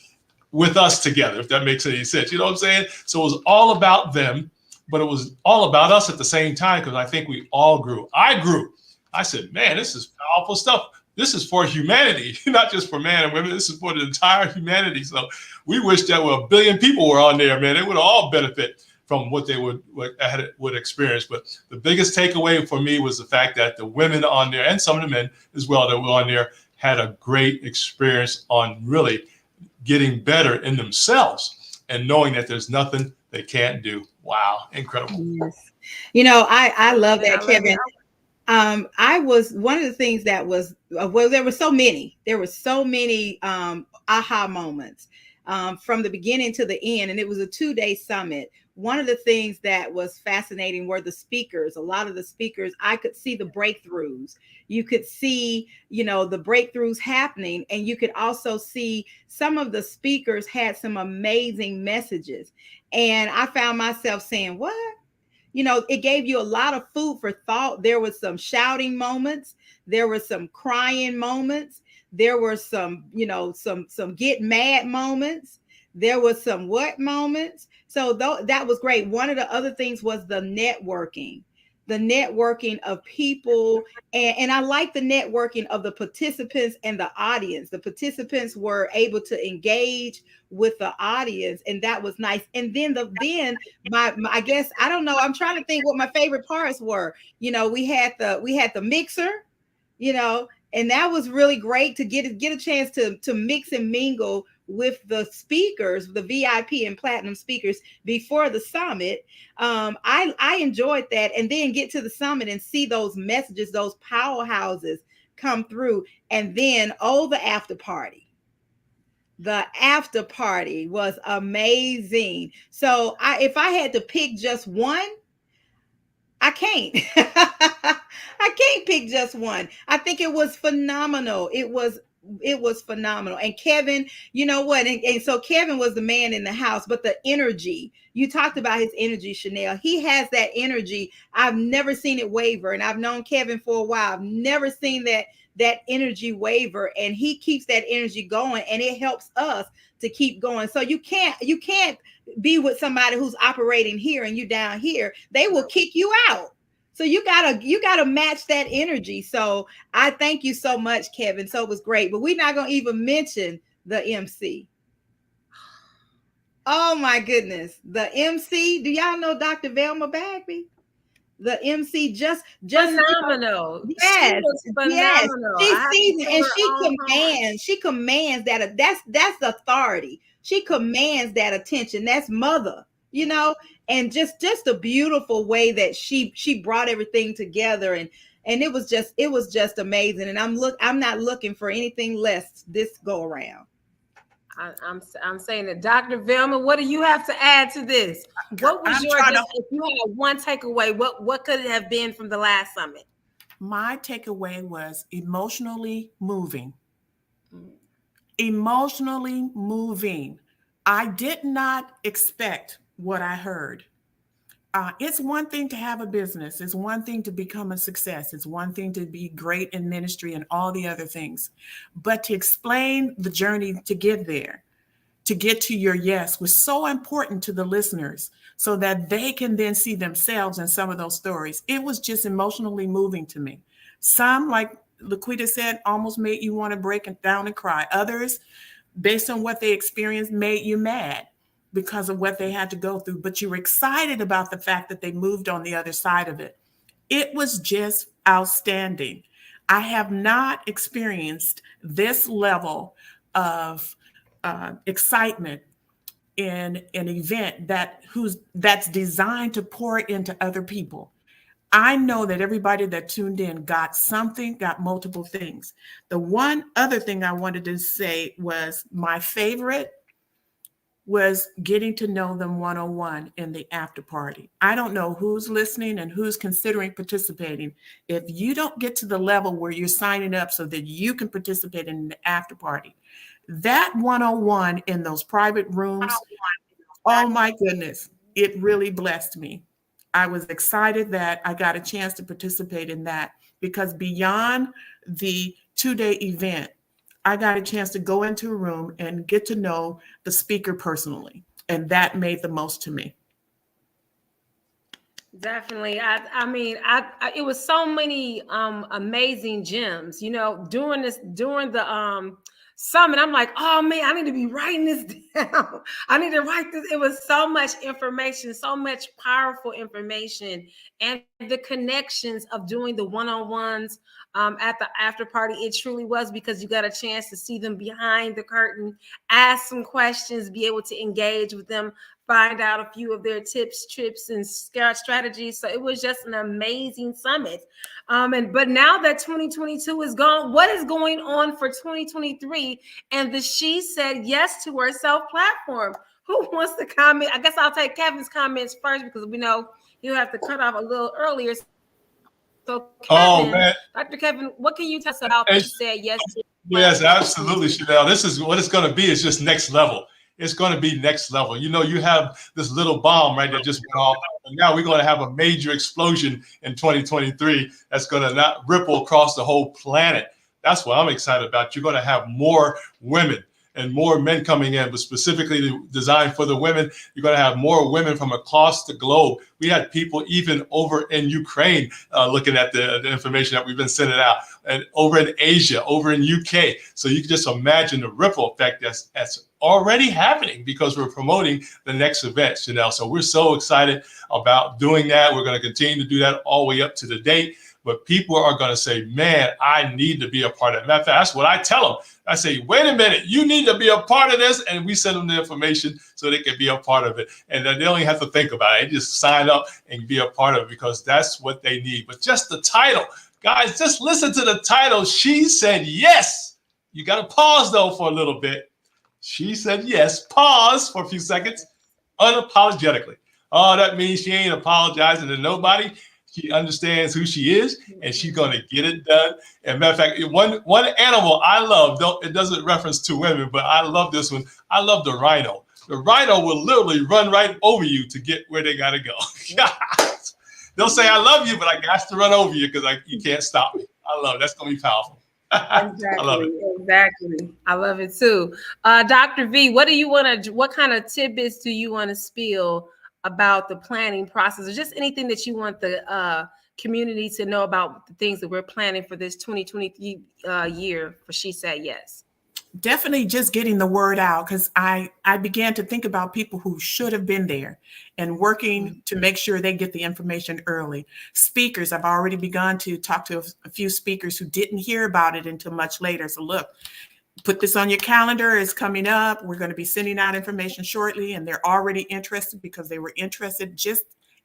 with us together, if that makes any sense. You know what I'm saying? So it was all about them, but it was all about us at the same time, because I think we all grew. I grew. I said, man, this is powerful stuff. This is for humanity, not just for man and women. This is for the entire humanity. So we wish that 1 billion people were on there, man. They would all benefit from what they would experience. But the biggest takeaway for me was the fact that the women on there, and some of the men as well that were on there, had a great experience on really getting better in themselves and knowing that there's nothing they can't do. Wow, incredible. Yes. I love that, Kevin. I was one of the things that was, well, there were so many aha moments from the beginning to the end. And it was a 2-day summit. One of the things that was fascinating were the speakers. A lot of the speakers, I could see the breakthroughs. You could see, the breakthroughs happening. And you could also see some of the speakers had some amazing messages. And I found myself saying, what? It gave you a lot of food for thought. There was some shouting moments. There were some crying moments. There were some, some get mad moments. There was some what moments. So that was great. One of the other things was the networking of people. And I like the networking of the participants and the audience. The participants were able to engage with the audience, and that was nice. And then my I guess, I don't know, I'm trying to think what my favorite parts were. We had the mixer, and that was really great to get a chance to mix and mingle with the speakers, the VIP and platinum speakers before the summit. I enjoyed that, and then get to the summit and see those messages, those powerhouses come through. And then the after party. The after party was amazing. So if I had to pick just one, I can't. I can't pick just one. I think it was phenomenal. It was phenomenal. And Kevin, you know what? And so Kevin was the man in the house, but the energy, you talked about his energy, Chanelle. He has that energy. I've never seen it waver. And I've known Kevin for a while. I've never seen that energy waver, and he keeps that energy going, and it helps us to keep going. So you can't be with somebody who's operating here and you down here. They will kick you out. So you gotta match that energy. So I thank you so much, Kevin. So it was great, but we're not gonna even mention the MC. Oh my goodness, the MC. Do y'all know Dr. Velma Bagby? The MC just phenomenal. Yes, phenomenal. She commands that. That's authority. She commands that attention. That's mother, and just a beautiful way that she brought everything together. And it was just amazing. And I'm not looking for anything less this go around. I'm saying that. Dr. Velma, what do you have to add to this? What was if you had one takeaway, what could it have been from the last summit? My takeaway was emotionally moving. Emotionally moving. I did not expect what I heard. It's one thing to have a business. It's one thing to become a success. It's one thing to be great in ministry and all the other things. But to explain the journey to get there, to get to your yes, was so important to the listeners so that they can then see themselves in some of those stories. It was just emotionally moving to me. Some, like Laquita said, almost made you want to break it down and cry. Others, based on what they experienced, made you mad because of what they had to go through, but you were excited about the fact that they moved on the other side of it. It was just outstanding. I have not experienced this level of excitement in an event that's designed to pour into other people. I know that everybody that tuned in got something, got multiple things. The one other thing I wanted to say was my favorite was getting to know them one-on-one in the after party. I don't know who's listening and who's considering participating. If you don't get to the level where you're signing up so that you can participate in the after party, that one-on-one in those private rooms, oh my goodness, it really blessed me. I was excited that I got a chance to participate in that because beyond the 2-day event, I got a chance to go into a room and get to know the speaker personally. And that made the most to me. Definitely. I mean, it was so many amazing gems, during the summit. I'm like, oh man, I need to be writing this down. I need to write this. It was so much information, so much powerful information, and the connections of doing the one-on-ones at the after party. It truly was, because you got a chance to see them behind the curtain, ask some questions, be able to engage with them, find out a few of their tips, trips, and strategies. So it was just an amazing summit. But now that 2022 is gone, what is going on for 2023 and the She Said Yes to Herself platform? Who wants to comment? I guess I'll take Kevin's comments first because we know you have to cut off a little earlier. So Kevin, Dr. Kevin, what can you tell us about She Said Yes? Yes, absolutely, Chanelle. This is what it's going to be. It's just next level. It's going to be next level. You have this little bomb, right, that just went off. And now we're going to have a major explosion in 2023 that's going to not ripple across the whole planet. That's what I'm excited about. You're going to have more women and more men coming in, but specifically designed for the women. You're going to have more women from across the globe. We had people even over in Ukraine looking at the information that we've been sending out, and over in Asia, over in UK. So you can just imagine the ripple effect that's already happening because we're promoting the next event, Chanelle. So we're so excited about doing that. We're going to continue to do that all the way up to the date. But people are going to say, man, I need to be a part of it. Matter of fact, that's what I tell them. I say, wait a minute, you need to be a part of this. And we send them the information so they can be a part of it. And then they don't even have to think about it. They just sign up and be a part of it because that's what they need. But just the title, guys, just listen to the title. She Said Yes. You got to pause, though, for a little bit. She said yes. Pause for a few seconds. Unapologetically. Oh, that means she ain't apologizing to nobody. She understands who she is, and she's going to get it done. And matter of fact, one animal I love, it doesn't reference to women, but I love this one. I love the rhino. The rhino will literally run right over you to get where they got to go. They'll say, I love you, but I got to run over you because you can't stop me. I love it. That's going to be powerful. Exactly, I love it. Exactly. I love it too. Dr. V, what kind of tidbits do you want to spill about the planning process, or just anything that you want the community to know about the things that we're planning for this 2023 year for She Said Yes? Definitely just getting the word out, because I began to think about people who should have been there and working to make sure they get the information early. Speakers, I've already begun to talk to a few speakers who didn't hear about it until much later. So look, put this on your calendar. It's coming up. We're going to be sending out information shortly, and they're already interested because they were interested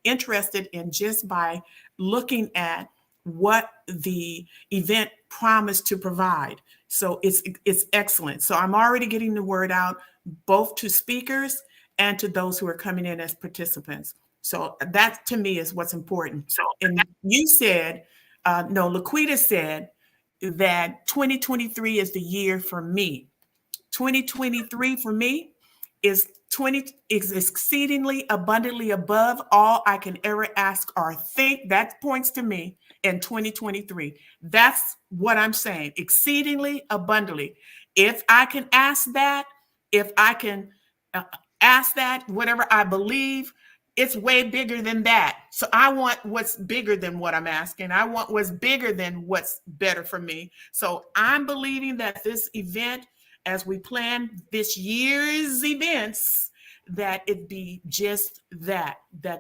in just by looking at what the event promised to provide. So it's excellent. So I'm already getting the word out both to speakers and to those who are coming in as participants. So that to me is what's important. So, and you said, no, Laquita said that 2023 is the year for me. 2023 for me is exceedingly abundantly above all I can ever ask or think. That points to me in 2023. That's what I'm saying. Exceedingly abundantly. If I can ask that, if I can ask that, whatever I believe, it's way bigger than that. So I want what's bigger than what I'm asking. I want what's bigger than what's better for me. So I'm believing that this event, as we plan this year's events, that it be just that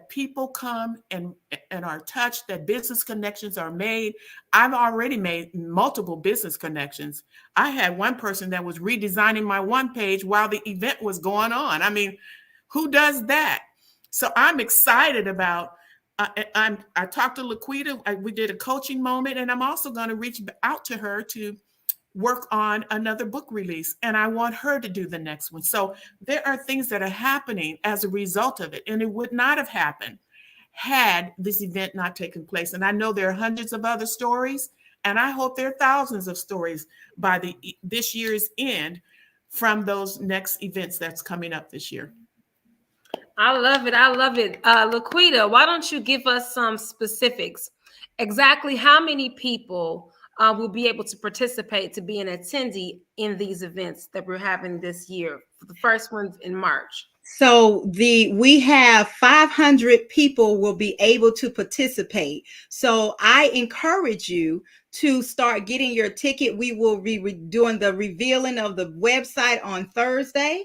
people come and are touched, that business connections are made. I've already made multiple business connections. I had one person that was redesigning my one page while the event was going on. I mean, who does that? So I'm excited about. I talked to Laquita. We did a coaching moment, and I'm also going to reach out to her to work on another book release, and I want her to do the next one. So there are things that are happening as a result of it, and it would not have happened had this event not taken place. And I know there are hundreds of other stories, and I hope there are thousands of stories by this year's end from those next events that's coming up this year. I love it. I love it. Laquita, why don't you give us some specifics? Exactly how many people will be able to participate to be an attendee in these events that we're having this year? The first one's in March. So we have 500 people will be able to participate. So I encourage you to start getting your ticket. We will be doing the revealing of the website on Thursday,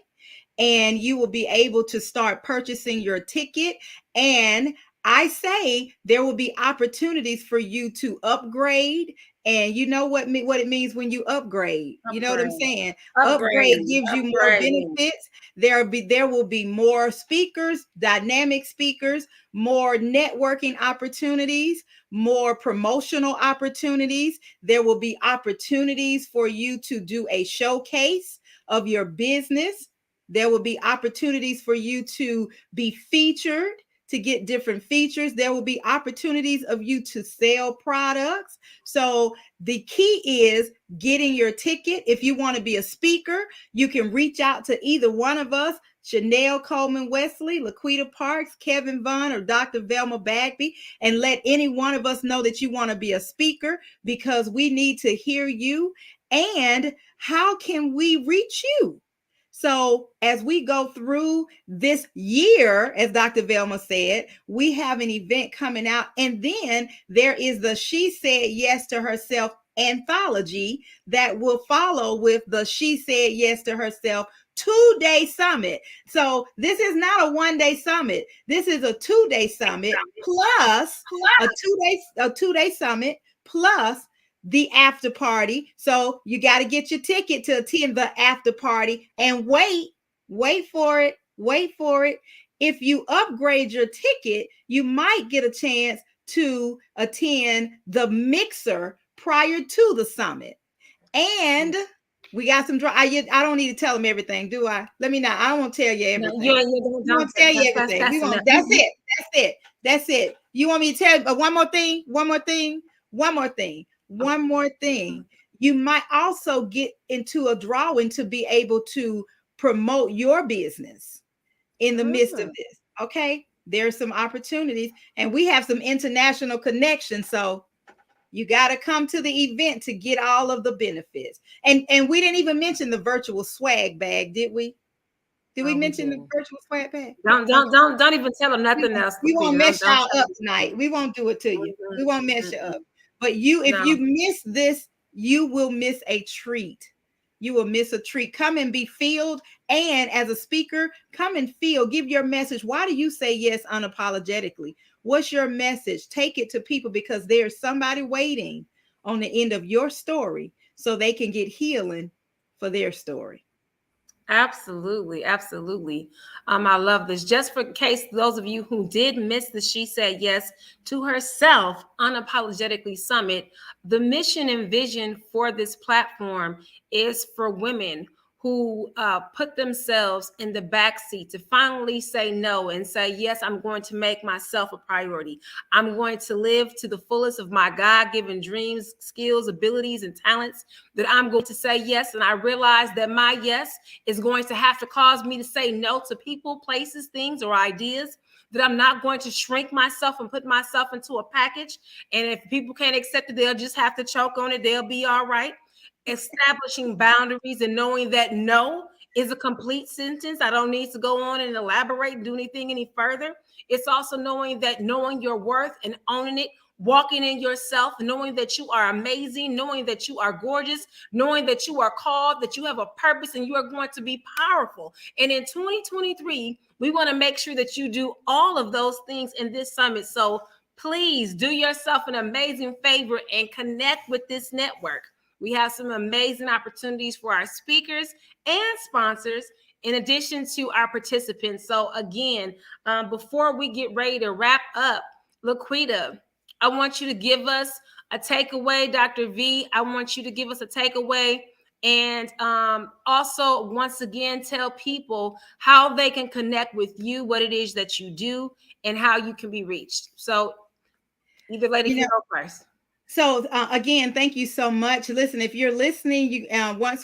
and you will be able to start purchasing your ticket. And I say there will be opportunities for you to upgrade. And you know what it means when you upgrade. You know what I'm saying? Upgrade gives you more benefits. There will be more speakers, dynamic speakers, more networking opportunities, more promotional opportunities. There will be opportunities for you to do a showcase of your business. There will be opportunities for you to be featured, to get different features. There will be opportunities of you to sell products. So the key is getting your ticket. If you want to be a speaker, you can reach out to either one of us, Chanelle Coleman-Wesley, Laquita Parks, Kevin Vaughn, or Dr. Velma Bagby, and let any one of us know that you want to be a speaker, because we need to hear you. And how can we reach you? So as we go through this year, as Dr. Velma said, we have an event coming out, and then there is the She Said Yes to Herself anthology that will follow with the She Said Yes to Herself 2-day summit. So this is not a 1-day summit. This is a 2-day summit plus a two-day summit plus the after party. So you got to get your ticket to attend the after party, and wait for it. If you upgrade your ticket, you might get a chance to attend the mixer prior to the summit. And we got some I don't need to tell them everything, do I? Let me not. I won't tell you everything. No, we won't tell you everything. That's it. You want me to tell one more thing? One more thing. You might also get into a drawing to be able to promote your business in the midst of this. Okay. There's some opportunities, and we have some international connections. So you got to come to the event to get all of the benefits. And we didn't even mention the virtual swag bag, did we? Did we mention the virtual swag bag? Don't even tell them nothing else. We won't mess y'all up tonight. We won't do it to you. We won't mess you up. But you miss this, you will miss a treat. You will miss a treat. Come and be filled. And as a speaker, come and feel. Give your message. Why do you say yes unapologetically? What's your message? Take it to people, because there's somebody waiting on the end of your story so they can get healing for their story. Absolutely, absolutely. I love this. Just for case those of you who did miss the She Said Yes to Herself Unapologetically Summit, the mission and vision for this platform is for women who put themselves in the back seat to finally say no and say, yes, I'm going to make myself a priority. I'm going to live to the fullest of my God-given dreams, skills, abilities, and talents, that I'm going to say yes. And I realize that my yes is going to have to cause me to say no to people, places, things, or ideas, that I'm not going to shrink myself and put myself into a package. And if people can't accept it, they'll just have to choke on it. They'll be all right. Establishing boundaries and knowing that no is a complete sentence. I don't need to go on and elaborate and do anything any further. It's also knowing your worth and owning it, walking in yourself, knowing that you are amazing, knowing that you are gorgeous, knowing that you are called, that you have a purpose, and you are going to be powerful. And in 2023, we want to make sure that you do all of those things in this summit. So please do yourself an amazing favor and connect with this network. We have some amazing opportunities for our speakers and sponsors, in addition to our participants. So again, before we get ready to wrap up, Laquita, I want you to give us a takeaway. Dr. V, I want you to give us a takeaway. And also, once again, tell people how they can connect with you, what it is that you do, and how you can be reached. So either lady can go first. So again, thank you so much. Listen, if you're listening, you once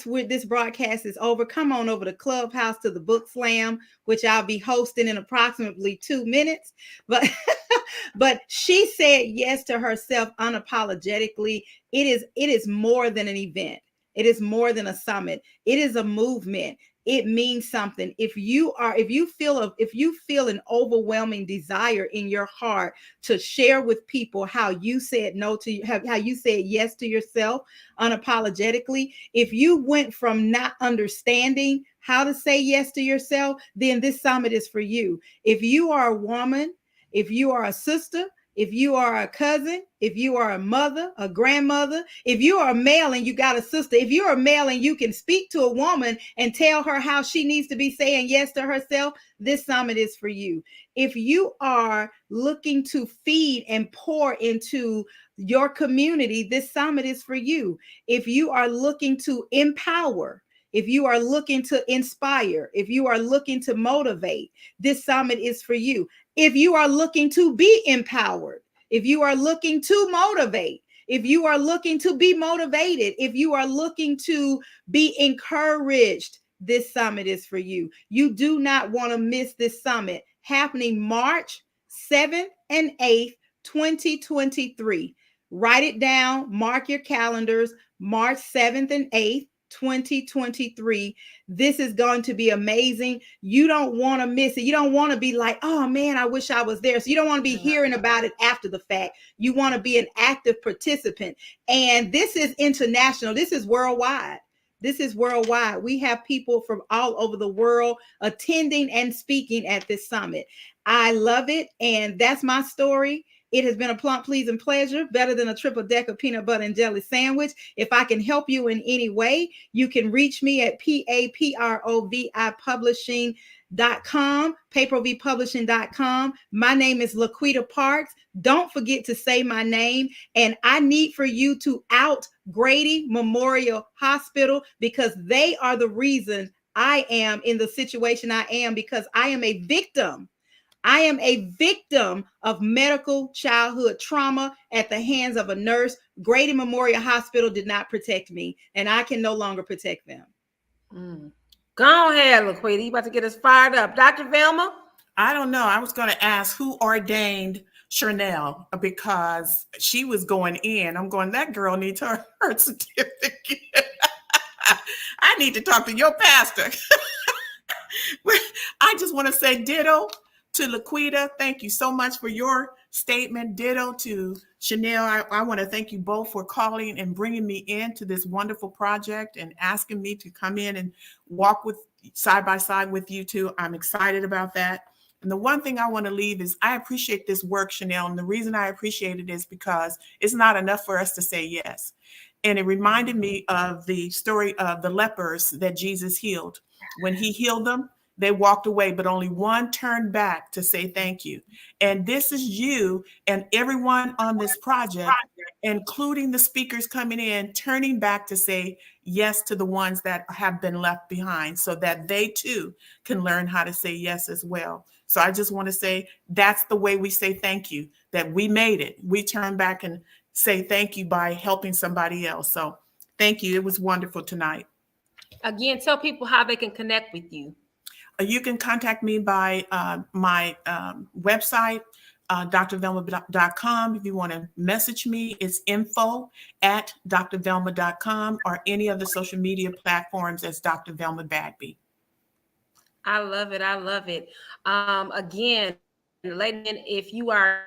this broadcast is over, come on over to Clubhouse to the Book Slam, which I'll be hosting in approximately 2 minutes. But she said yes to herself unapologetically. It is more than an event. It is more than a summit. It is a movement. It means something. If you feel an overwhelming desire in your heart to share with people how you said no to how you said yes to yourself unapologetically, if you went from not understanding how to say yes to yourself, then this summit is for you. If you are a woman, if you are a sister, if you are a cousin, if you are a mother, a grandmother, if you are a male and you got a sister, if you're a male and you can speak to a woman and tell her how she needs to be saying yes to herself, this summit is for you. If you are looking to feed and pour into your community, this summit is for you. If you are looking to empower, if you are looking to inspire, if you are looking to motivate, this summit is for you. If you are looking to be empowered, if you are looking to motivate, if you are looking to be motivated, if you are looking to be encouraged, this summit is for you. You do not want to miss this summit happening March 7th and 8th, 2023. Write it down, mark your calendars, March 7th and 8th. 2023. This is going to be amazing. You don't want to miss it. You don't want to be like, oh man, I wish I was there. So you don't want to be hearing about it after the fact. You want to be an active participant. And this is international. This is worldwide. This is worldwide. We have people from all over the world attending and speaking at this summit. I love it. And that's my story. It has been a plump, pleasing pleasure, better than a triple decker peanut butter and jelly sandwich. If I can help you in any way, you can reach me at PAPROVI Publishing.com, PaperVPublishing.com. My name is Laquita Parks. Don't forget to say my name. And I need for you to out Grady Memorial Hospital, because they are the reason I am in the situation I am, because I am a victim. I am a victim of medical childhood trauma at the hands of a nurse. Grady Memorial Hospital did not protect me, and I can no longer protect them. Go ahead, Laquita. You about to get us fired up. Dr. Velma? I don't know. I was going to ask who ordained Chanelle, because she was going in. I'm going, that girl needs her certificate. I need to talk to your pastor. I just want to say ditto to Laquita. Thank you so much for your statement. Ditto to Chanelle. I want to thank you both for calling and bringing me into this wonderful project and asking me to come in and walk with side by side with you two. I'm excited about that. And the one thing I want to leave is I appreciate this work, Chanelle. And the reason I appreciate it is because it's not enough for us to say yes. And it reminded me of the story of the lepers that Jesus healed. When he healed them, they walked away, but only one turned back to say thank you. And this is you and everyone on this project, including the speakers coming in, turning back to say yes to the ones that have been left behind so that they too can learn how to say yes as well. So I just want to say that's the way we say thank you, that we made it. We turn back and say thank you by helping somebody else. So thank you. It was wonderful tonight. Again, tell people how they can connect with you. You can contact me by my website, drvelma.com. If you want to message me, it's info@drvelma.com, or any of the social media platforms as Dr. Velma Bagby. I love it. I love it. Again, ladies, if you are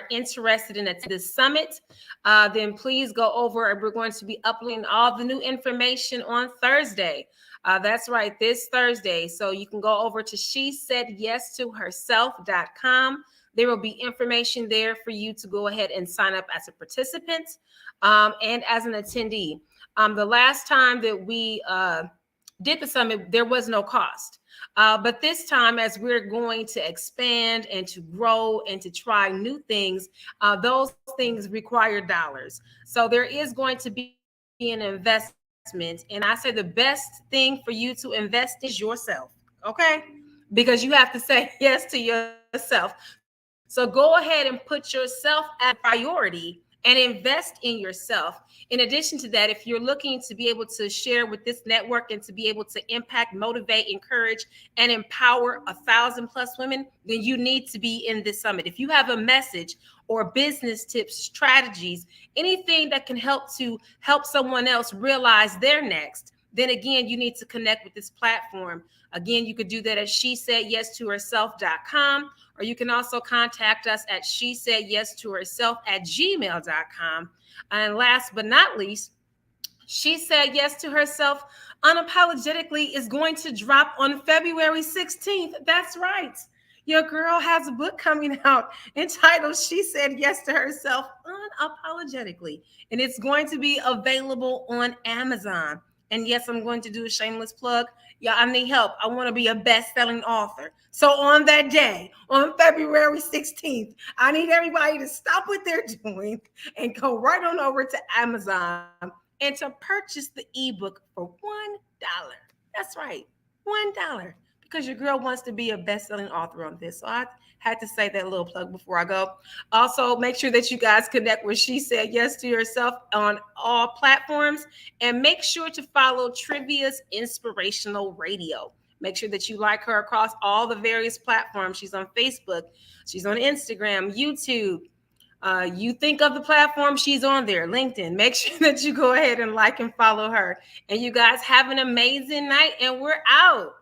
interested in this summit, then please go over. We're going to be uploading all the new information on Thursday. That's right, this Thursday. So you can go over to shesaidyestoherself.com. There will be information there for you to go ahead and sign up as a participant and as an attendee. The last time that we did the summit, there was no cost. But this time, as we're going to expand and to grow and to try new things, those things require dollars. So there is going to be an investment. And I say the best thing for you to invest is yourself, okay? Because you have to say yes to yourself. So go ahead and put yourself as a priority and invest in yourself. In addition to that, if you're looking to be able to share with this network and to be able to impact, motivate, encourage, and empower 1,000+ women, then you need to be in this summit. If you have a message or business tips, strategies, anything that can help someone else realize their next, then again, you need to connect with this platform. Again, you could do that at shesaidyestoherself.com, or you can also contact us at shesaidyestoherself@gmail.com. And last but not least, She Said Yes to Herself Unapologetically is going to drop on February 16th. That's right. Your girl has a book coming out entitled She Said Yes to Herself Unapologetically, and it's going to be available on Amazon. And yes, I'm going to do a shameless plug. Yeah, I need help. I want to be a best-selling author. So on that day, on February 16th, I need everybody to stop what they're doing and go right on over to Amazon and to purchase the ebook for $1. That's right, $1. Because your girl wants to be a best-selling author on this. So I had to say that little plug before I go. Also, make sure that you guys connect with She Said Yes to Yourself on all platforms. And make sure to follow T.R.I.V.I.A's Inspirational Radio. Make sure that you like her across all the various platforms. She's on Facebook. She's on Instagram, YouTube. You think of the platform, she's on there, LinkedIn. Make sure that you go ahead and like and follow her. And you guys have an amazing night, and we're out.